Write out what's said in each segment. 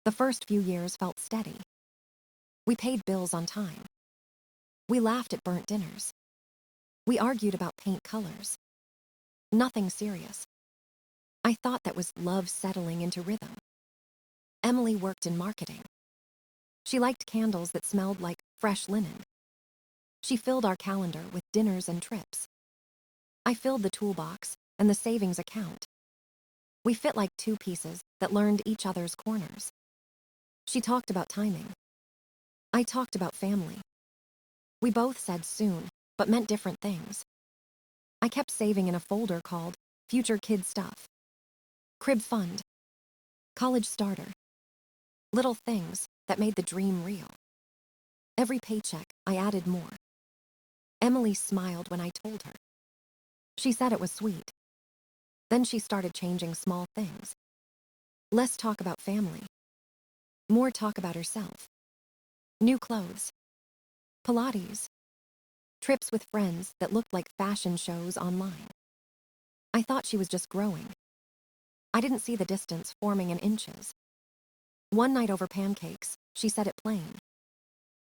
The first few years felt steady. We paid bills on time. We laughed at burnt dinners. We argued about paint colors. Nothing serious. I thought that was love settling into rhythm. Emily worked in marketing. She liked candles that smelled like fresh linen. She filled our calendar with dinners and trips. I filled the toolbox and the savings account. We fit like two pieces that learned each other's corners. She talked about timing. I talked about family. We both said soon, but meant different things. I kept saving in a folder called Future Kid Stuff. Crib Fund. College Starter. Little things that made the dream real. Every paycheck, I added more. Emily smiled when I told her. She said it was sweet. Then she started changing small things. Less talk about family. More talk about herself. New clothes. Pilates. Trips with friends that looked like fashion shows online. I thought she was just growing. I didn't see the distance forming in inches. One night over pancakes, she said it plain.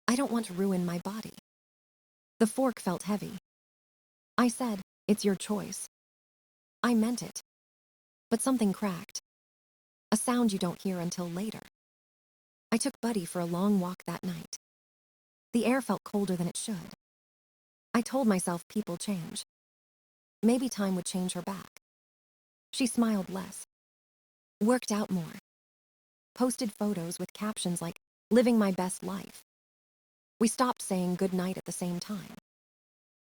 I don't want to ruin my body. The fork felt heavy. I said, it's your choice. I meant it. But something cracked. A sound you don't hear until later. I took Buddy for a long walk that night. The air felt colder than it should. I told myself people change. Maybe time would change her back. She smiled less. Worked out more. Posted photos with captions like, living my best life. We stopped saying goodnight at the same time.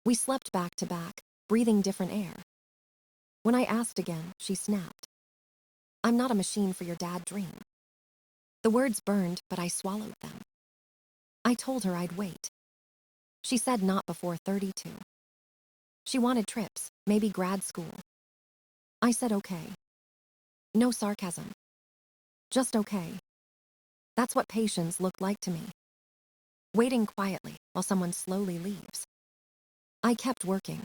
We slept back to back, breathing different air. When I asked again, she snapped. I'm not a machine for your dad dream. The words burned, but I swallowed them. I told her I'd wait. She said not before 32. She wanted trips, maybe grad school. I said okay. No sarcasm. Just okay. That's what patience looked like to me. Waiting quietly while someone slowly leaves. I kept working.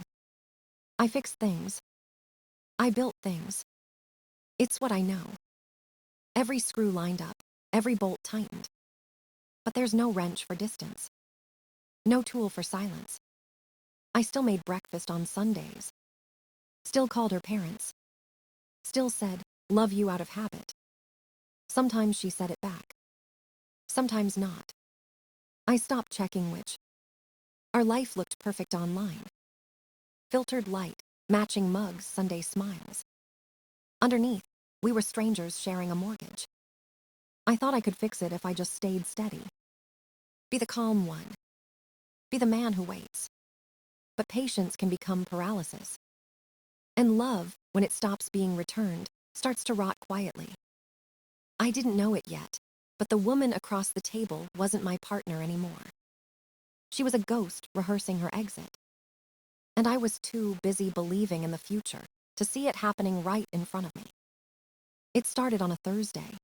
I fixed things. I built things. It's what I know. Every screw lined up, every bolt tightened. But there's no wrench for distance. No tool for silence. I still made breakfast on Sundays. Still called her parents. Still said, love you out of habit. Sometimes she said it back. Sometimes not. I stopped checking which. Our life looked perfect online. Filtered light, matching mugs, Sunday smiles. Underneath, we were strangers sharing a mortgage. I thought I could fix it if I just stayed steady. Be the calm one. Be the man who waits. But patience can become paralysis. And love, when it stops being returned, starts to rot quietly. I didn't know it yet, but the woman across the table wasn't my partner anymore. She was a ghost rehearsing her exit. And I was too busy believing in the future to see it happening right in front of me. It started on a Thursday.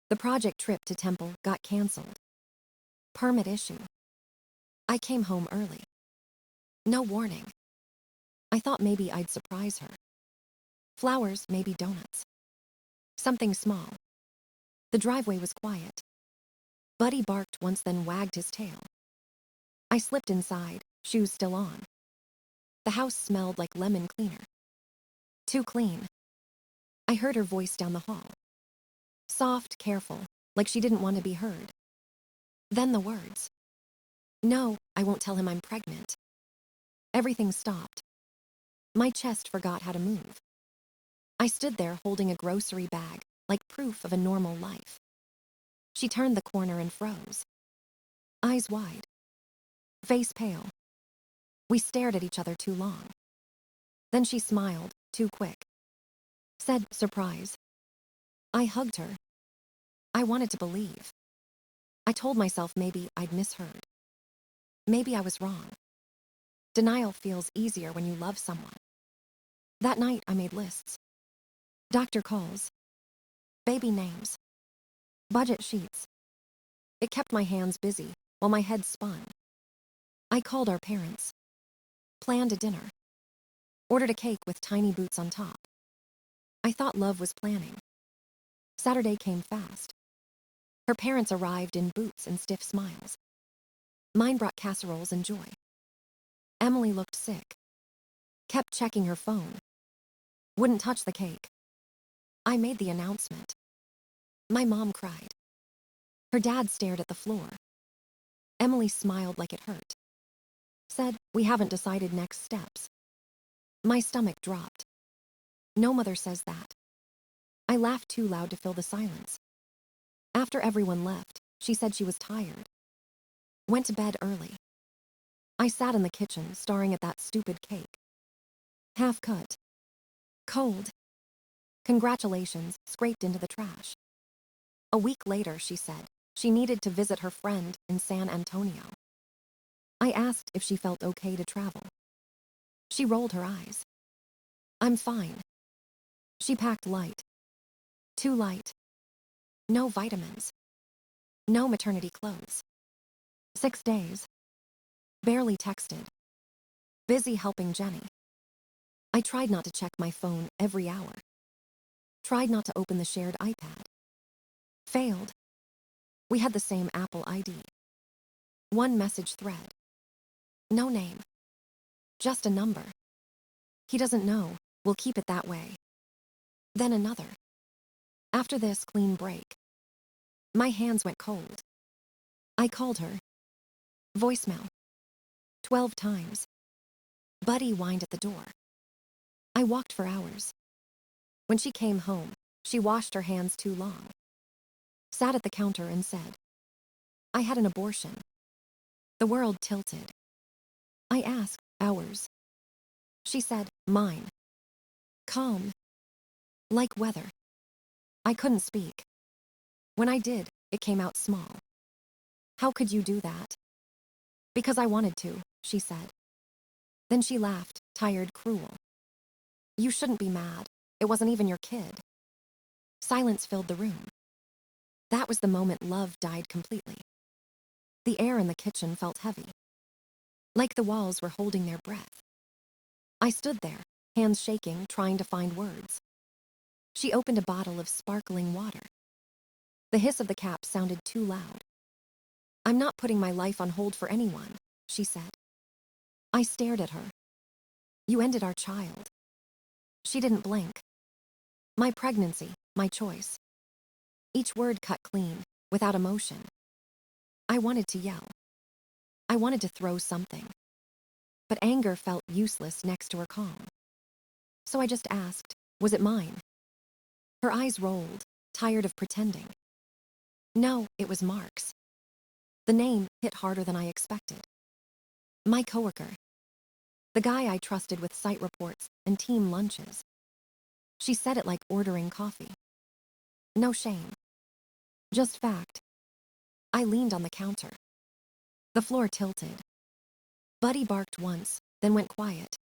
The project trip to Temple got canceled. Permit issue. I came home early. No warning. I thought maybe I'd surprise her. Flowers, maybe donuts. Something small. The driveway was quiet. Buddy barked once, then wagged his tail. I slipped inside, shoes still on. The house smelled like lemon cleaner. Too clean. I heard her voice down the hall. Soft, careful, like she didn't want to be heard. Then the words. No, I won't tell him I'm pregnant. Everything stopped. My chest forgot how to move. I stood there holding a grocery bag, like proof of a normal life. She turned the corner and froze. Eyes wide. Face pale. We stared at each other too long. Then she smiled, too quick. Said, surprise. I hugged her. I wanted to believe. I told myself maybe I'd misheard. Maybe I was wrong. Denial feels easier when you love someone. That night I made lists. Doctor calls. Baby names. Budget sheets. It kept my hands busy while my head spun. I called our parents. Planned a dinner. Ordered a cake with tiny boots on top. I thought love was planning. Saturday came fast. Her parents arrived in boots and stiff smiles. Mine brought casseroles and joy. Emily looked sick. Kept checking her phone. Wouldn't touch the cake. I made the announcement. My mom cried. Her dad stared at the floor. Emily smiled like it hurt. Said, "We haven't decided next steps." My stomach dropped. No mother says that. I laughed too loud to fill the silence. After everyone left, she said she was tired. Went to bed early. I sat in the kitchen, staring at that stupid cake. Half cut. Cold. Congratulations, scraped into the trash. A week later, she said, she needed to visit her friend in San Antonio. I asked if she felt okay to travel. She rolled her eyes. "I'm fine." She packed light. Too light. No vitamins. No maternity clothes. 6 days. Barely texted. Busy helping Jenny. I tried not to check my phone every hour. Tried not to open the shared iPad. Failed. We had the same Apple ID. One message thread. No name. Just a number. He doesn't know, we'll keep it that way. Then another. After this clean break. My hands went cold. I called her. Voicemail. 12 times. Buddy whined at the door. I walked for hours. When she came home, she washed her hands too long. Sat at the counter and said, "I had an abortion." The world tilted. I asked, "Ours?" She said, "Mine." Calm. Like weather. I couldn't speak. When I did, it came out small. "How could you do that?" "Because I wanted to," she said. Then she laughed, tired, cruel. "You shouldn't be mad. It wasn't even your kid." Silence filled the room. That was the moment love died completely. The air in the kitchen felt heavy. Like the walls were holding their breath. I stood there, hands shaking, trying to find words. She opened a bottle of sparkling water. The hiss of the cap sounded too loud. "I'm not putting my life on hold for anyone," she said. I stared at her. "You ended our child." She didn't blink. My pregnancy, my choice. Each word cut clean, without emotion. I wanted to yell. I wanted to throw something. But anger felt useless next to her calm. So I just asked, "Was it mine?" Her eyes rolled, tired of pretending. "No, it was Mark's." The name hit harder than I expected. My coworker. The guy I trusted with site reports and team lunches. She said it like ordering coffee. No shame. Just fact. I leaned on the counter. The floor tilted. Buddy barked once, then went quiet.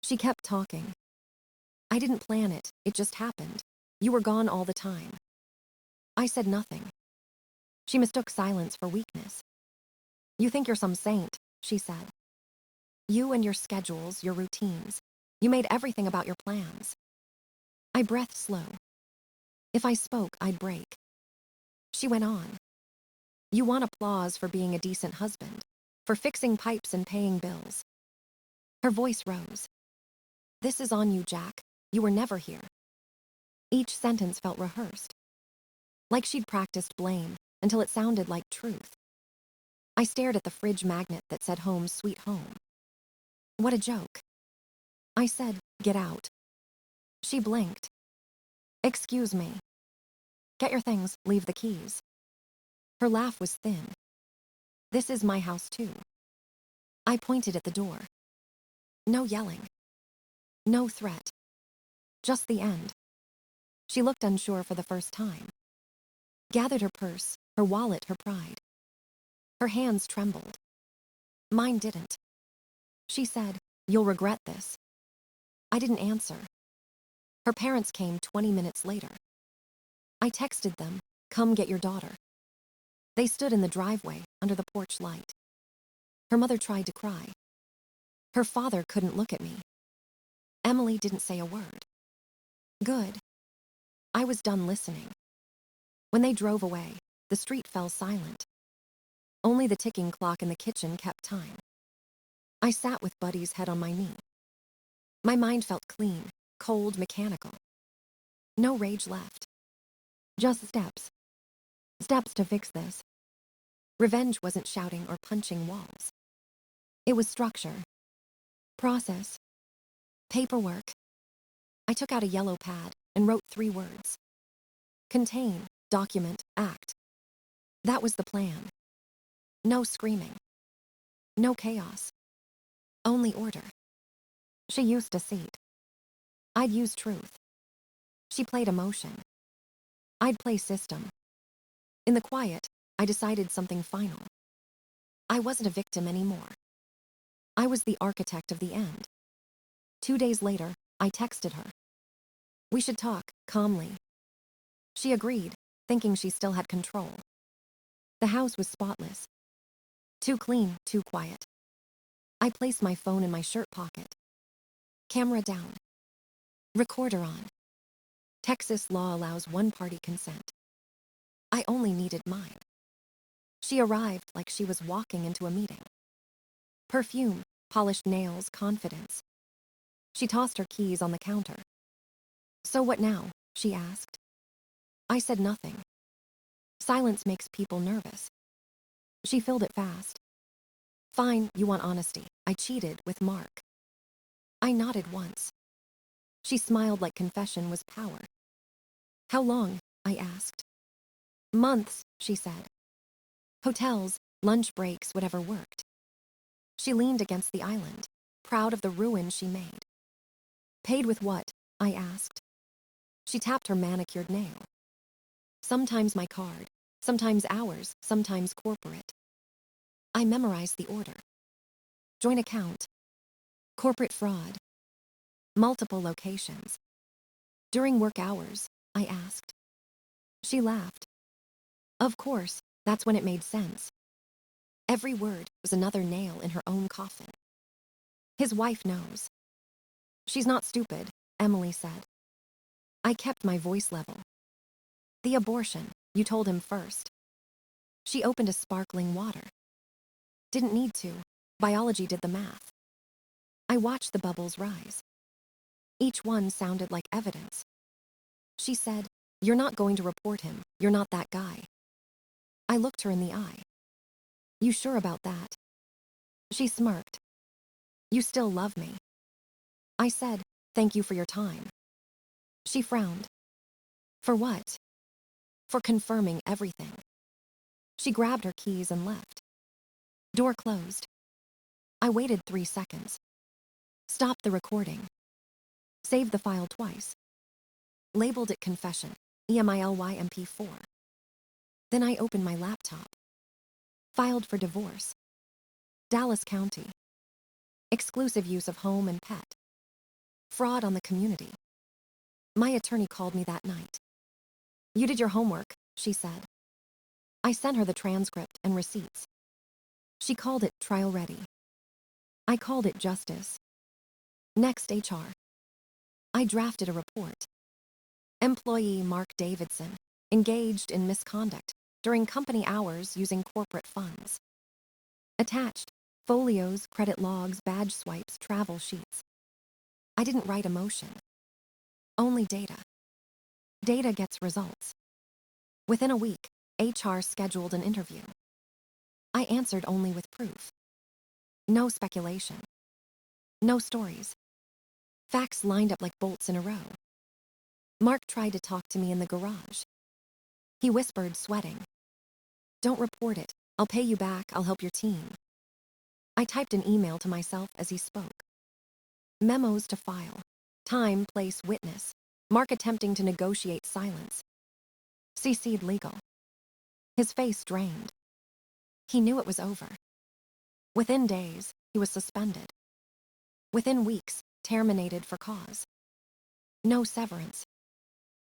She kept talking. "I didn't plan it, it just happened. You were gone all the time." I said nothing. She mistook silence for weakness. "You think you're some saint," she said. "You and your schedules, your routines. You made everything about your plans." I breathed slow. If I spoke, I'd break. She went on. "You want applause for being a decent husband, for fixing pipes and paying bills." Her voice rose. "This is on you, Jack. You were never here." Each sentence felt rehearsed. Like she'd practiced blame until it sounded like truth. I stared at the fridge magnet that said "Home, Sweet Home." What a joke. I said, "Get out." She blinked. "Excuse me." "Get your things, leave the keys." Her laugh was thin. "This is my house too." I pointed at the door. No yelling. No threat. Just the end. She looked unsure for the first time. Gathered her purse, her wallet, her pride. Her hands trembled. Mine didn't. She said, "You'll regret this." I didn't answer. Her parents came 20 minutes later. I texted them, "Come get your daughter." They stood in the driveway, under the porch light. Her mother tried to cry. Her father couldn't look at me. Emily didn't say a word. Good. I was done listening. When they drove away, the street fell silent. Only the ticking clock in the kitchen kept time. I sat with Buddy's head on my knee. My mind felt clean, cold, mechanical. No rage left. Just steps. Steps to fix this. Revenge wasn't shouting or punching walls. It was structure. Process. Paperwork. I took out a yellow pad and wrote 3 words. Contain, document, act. That was the plan. No screaming. No chaos. Only order. She used deceit. I'd use truth. She played emotion. I'd play system. In the quiet, I decided something final. I wasn't a victim anymore. I was the architect of the end. 2 days later, I texted her. We should talk, calmly. She agreed, thinking she still had control. The house was spotless. Too clean, too quiet. I placed my phone in my shirt pocket. Camera down. Recorder on. Texas law allows one-party consent. I only needed mine. She arrived like she was walking into a meeting. Perfume, polished nails, confidence. She tossed her keys on the counter. So what now? She asked. I said nothing. Silence makes people nervous. She filled it fast. Fine, you want honesty. I cheated with Mark. I nodded once. She smiled like confession was power. How long? I asked. Months, she said. Hotels, lunch breaks, whatever worked. She leaned against the island, proud of the ruin she made. Paid with what? I asked. She tapped her manicured nail. Sometimes my card, sometimes ours, sometimes corporate. I memorized the order. Joint account. Corporate fraud. Multiple locations. During work hours, I asked. She laughed. Of course, that's when it made sense. Every word was another nail in her own coffin. His wife knows. She's not stupid, Emily said. I kept my voice level. The abortion, you told him first. She opened a sparkling water. Didn't need to. Biology did the math. I watched the bubbles rise. Each one sounded like evidence. She said, you're not going to report him. You're not that guy. I looked her in the eye. You sure about that? She smirked. You still love me. I said, thank you for your time. She frowned. For what? For confirming everything. She grabbed her keys and left. Door closed. I waited 3 seconds. Stopped the recording. Saved the file twice. Labeled it confession, EMILY MP4. Then I opened my laptop. Filed for divorce. Dallas County. Exclusive use of home and pet. Fraud on the community. My attorney called me that night. You did your homework, she said. I sent her the transcript and receipts. She called it trial ready. I called it justice. Next, HR. I drafted a report. Employee Mark Davidson, engaged in misconduct during company hours using corporate funds. Attached, folios, credit logs, badge swipes, travel sheets. I didn't write emotion. Only data. Data gets results. Within a week, HR scheduled an interview. I answered only with proof. No speculation. No stories. Facts lined up like bolts in a row. Mark tried to talk to me in the garage. He whispered, sweating. Don't report it. I'll pay you back. I'll help your team. I typed an email to myself as he spoke. Memos to file. Time, place, witness. Mark attempting to negotiate silence. CC'd legal. His face drained. He knew it was over. Within days, he was suspended. Within weeks, terminated for cause. No severance.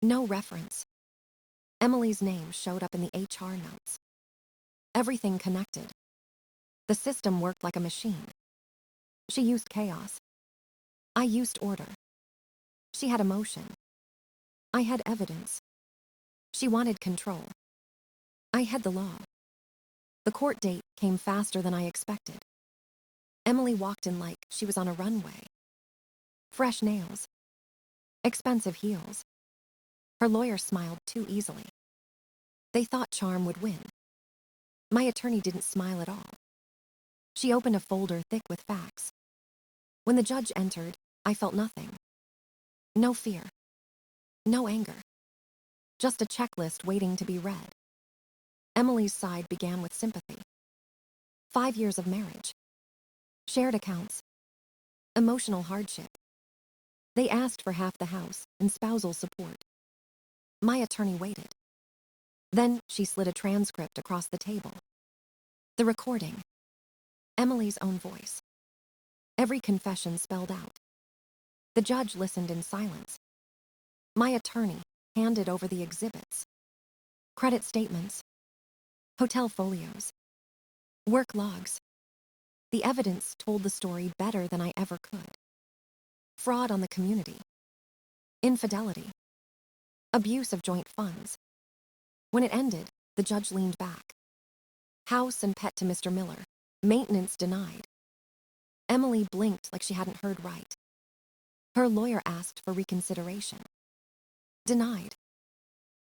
No reference. Emily's name showed up in the HR notes. Everything connected. The system worked like a machine. She used chaos. I used order. She had emotion. I had evidence. She wanted control. I had the law. The court date came faster than I expected. Emily walked in like she was on a runway. Fresh nails. Expensive heels. Her lawyer smiled too easily. They thought charm would win. My attorney didn't smile at all. She opened a folder thick with facts. When the judge entered, I felt nothing. No fear. No anger. Just a checklist waiting to be read. Emily's side began with sympathy. 5 years of marriage. Shared accounts. Emotional hardship. They asked for half the house and spousal support. My attorney waited. Then she slid a transcript across the table. The recording. Emily's own voice. Every confession spelled out. The judge listened in silence. My attorney handed over the exhibits. Credit statements. Hotel folios. Work logs. The evidence told the story better than I ever could. Fraud on the community. Infidelity. Abuse of joint funds. When it ended, the judge leaned back. House and pet to Mr. Miller. Maintenance denied. Emily blinked like she hadn't heard right. Her lawyer asked for reconsideration. Denied.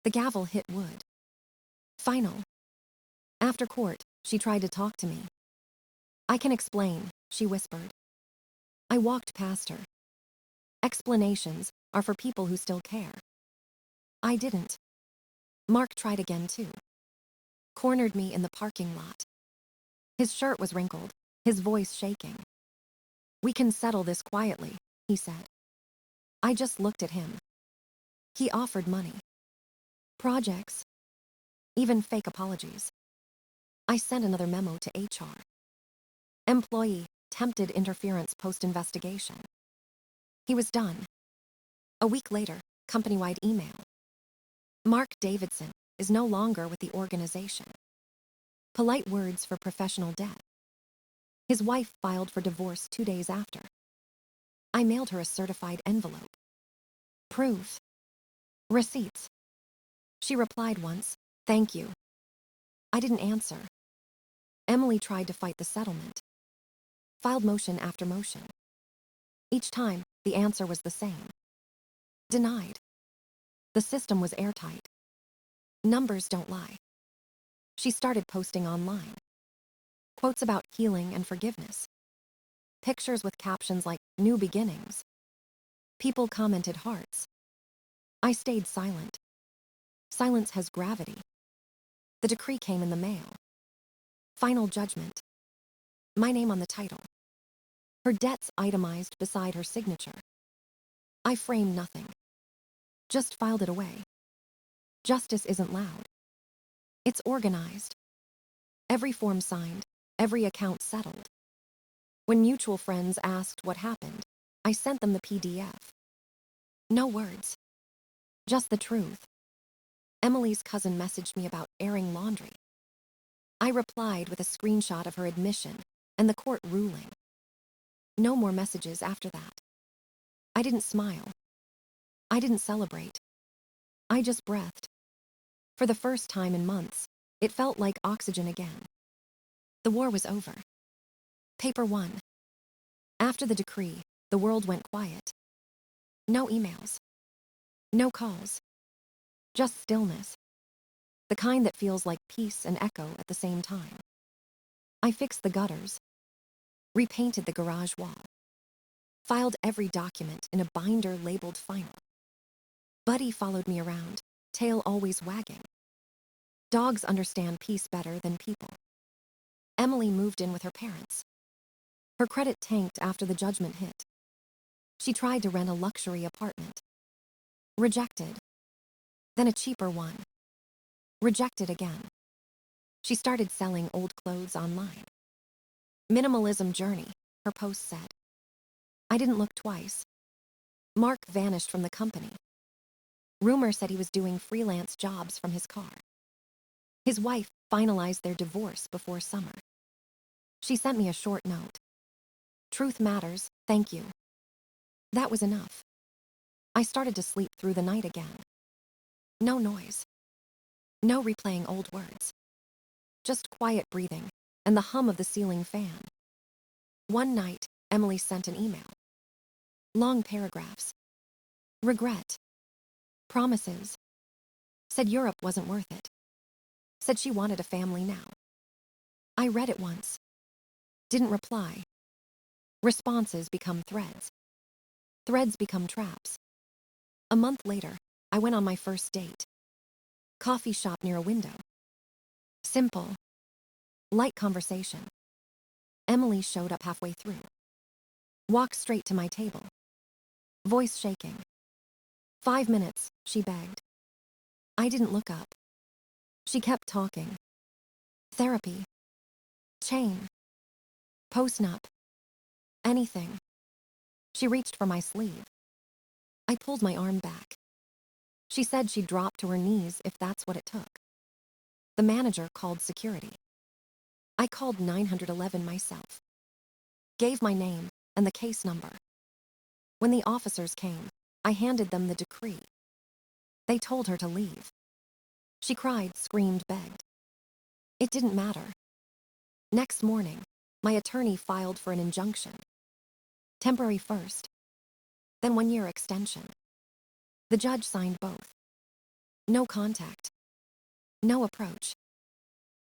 The gavel hit wood. Final. After court, she tried to talk to me. I can explain, she whispered. I walked past her. Explanations are for people who still care. I didn't. Mark tried again too. Cornered me in the parking lot. His shirt was wrinkled, his voice shaking. We can settle this quietly, he said. I just looked at him. He offered money. Projects. Even fake apologies. I sent another memo to HR. Employee, tempted interference post-investigation. He was done. A week later, company-wide email. Mark Davidson is no longer with the organization. Polite words for professional debt. His wife filed for divorce 2 days after. I mailed her a certified envelope. Proof. Receipts. She replied once, thank you. I didn't answer. Emily tried to fight the settlement. Filed motion after motion. Each time, the answer was the same. Denied. The system was airtight. Numbers don't lie. She started posting online. Quotes about healing and forgiveness. Pictures with captions like, new beginnings. People commented hearts. I stayed silent. Silence has gravity. The decree came in the mail. Final judgment. My name on the title. Her debts itemized beside her signature. I framed nothing. Just filed it away. Justice isn't loud. It's organized. Every form signed, every account settled. When mutual friends asked what happened, I sent them the PDF. No words. Just the truth. Emily's cousin messaged me about airing laundry. I replied with a screenshot of her admission and the court ruling. No more messages after that. I didn't smile. I didn't celebrate. I just breathed. For the first time in months, it felt like oxygen again. The war was over. Paper 1. After the decree, the world went quiet. No emails. No calls. Just stillness. The kind that feels like peace and echo at the same time. I fixed the gutters. Repainted the garage wall. Filed every document in a binder labeled final. Buddy followed me around, tail always wagging. Dogs understand peace better than people. Emily moved in with her parents. Her credit tanked after the judgment hit. She tried to rent a luxury apartment. Rejected. Then a cheaper one. Rejected again. She started selling old clothes online. Minimalism journey, her post said. I didn't look twice. Mark vanished from the company. Rumor said he was doing freelance jobs from his car. His wife finalized their divorce before summer. She sent me a short note. Truth matters, thank you. That was enough. I started to sleep through the night again. No noise. No replaying old words. just quiet breathing and the hum of the ceiling fan. One night, Emily sent an email. Long paragraphs. Regret. Promises. Said Europe wasn't worth it. Said she wanted a family now. I read it once. Didn't reply. Responses become threads. Threads become traps. A month later, I went on my first date. Coffee shop near a window. Simple. Light conversation. Emily showed up halfway through. Walked straight to my table. Voice shaking. 5 minutes, she begged. I didn't look up. She kept talking. Therapy. Chain. Post-nup. Anything. She reached for my sleeve. I pulled my arm back. She said she'd drop to her knees if that's what it took. The manager called security. I called 911 myself. Gave my name and the case number. When the officers came, I handed them the decree. They told her to leave. She cried, screamed, begged. It didn't matter. Next morning, my attorney filed for an injunction. Temporary first, then 1-year extension. The judge signed both. No contact. No approach.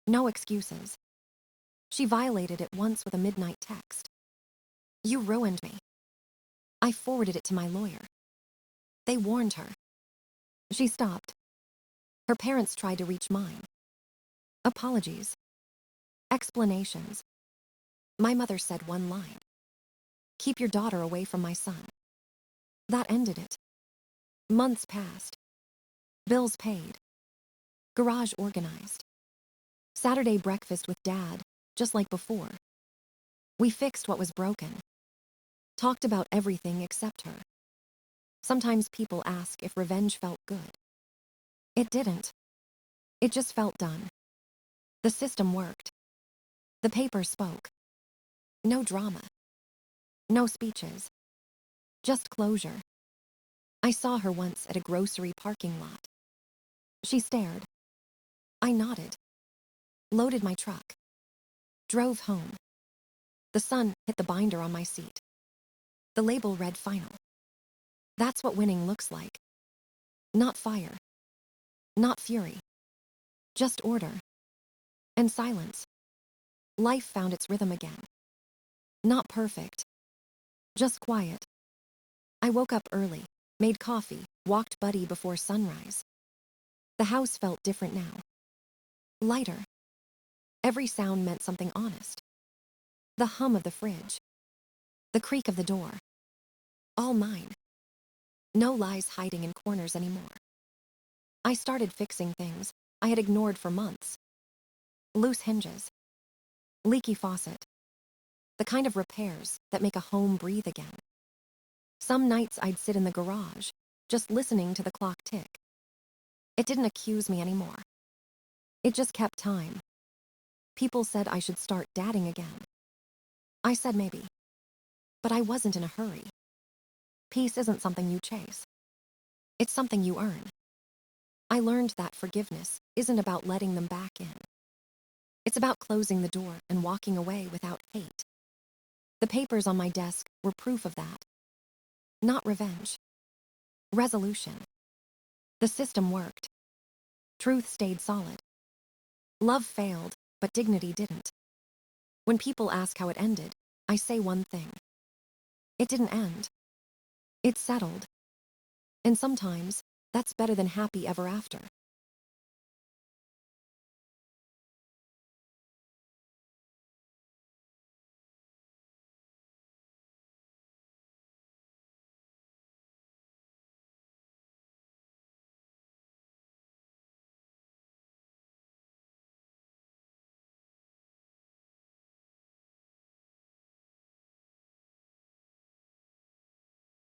No excuses. She violated it once with a midnight text. You ruined me. I forwarded it to my lawyer. They warned her. She stopped. Her parents tried to reach mine. Apologies. Explanations. My mother said one line. Keep your daughter away from my son. That ended it. Months passed. Bills paid. Garage organized. Saturday breakfast with Dad, just like before. We fixed what was broken. Talked about everything except her. Sometimes people ask if revenge felt good. It didn't. It just felt done. The system worked. The paper spoke. No drama. No speeches. Just closure. I saw her once at a grocery parking lot. She stared. I nodded. Loaded my truck. Drove home. The sun hit the binder on my seat. The label read final. That's what winning looks like. Not fire. Not fury. Just order. And silence. Life found its rhythm again. Not perfect. Just quiet. I woke up early, made coffee, walked Buddy before sunrise. The house felt different now. Lighter. Every sound meant something honest. The hum of the fridge. The creak of the door. All mine. No lies hiding in corners anymore. I started fixing things I had ignored for months. Loose hinges. Leaky faucet. The kind of repairs that make a home breathe again. Some nights I'd sit in the garage, just listening to the clock tick. It didn't accuse me anymore. It just kept time. People said I should start dadding again. I said maybe. But I wasn't in a hurry. Peace isn't something you chase. It's something you earn. I learned that forgiveness isn't about letting them back in. It's about closing the door and walking away without hate. The papers on my desk were proof of that. Not revenge. Resolution. The system worked. Truth stayed solid. Love failed, but dignity didn't. When people ask how it ended, I say one thing. It didn't end. It settled. And sometimes, that's better than happy ever after.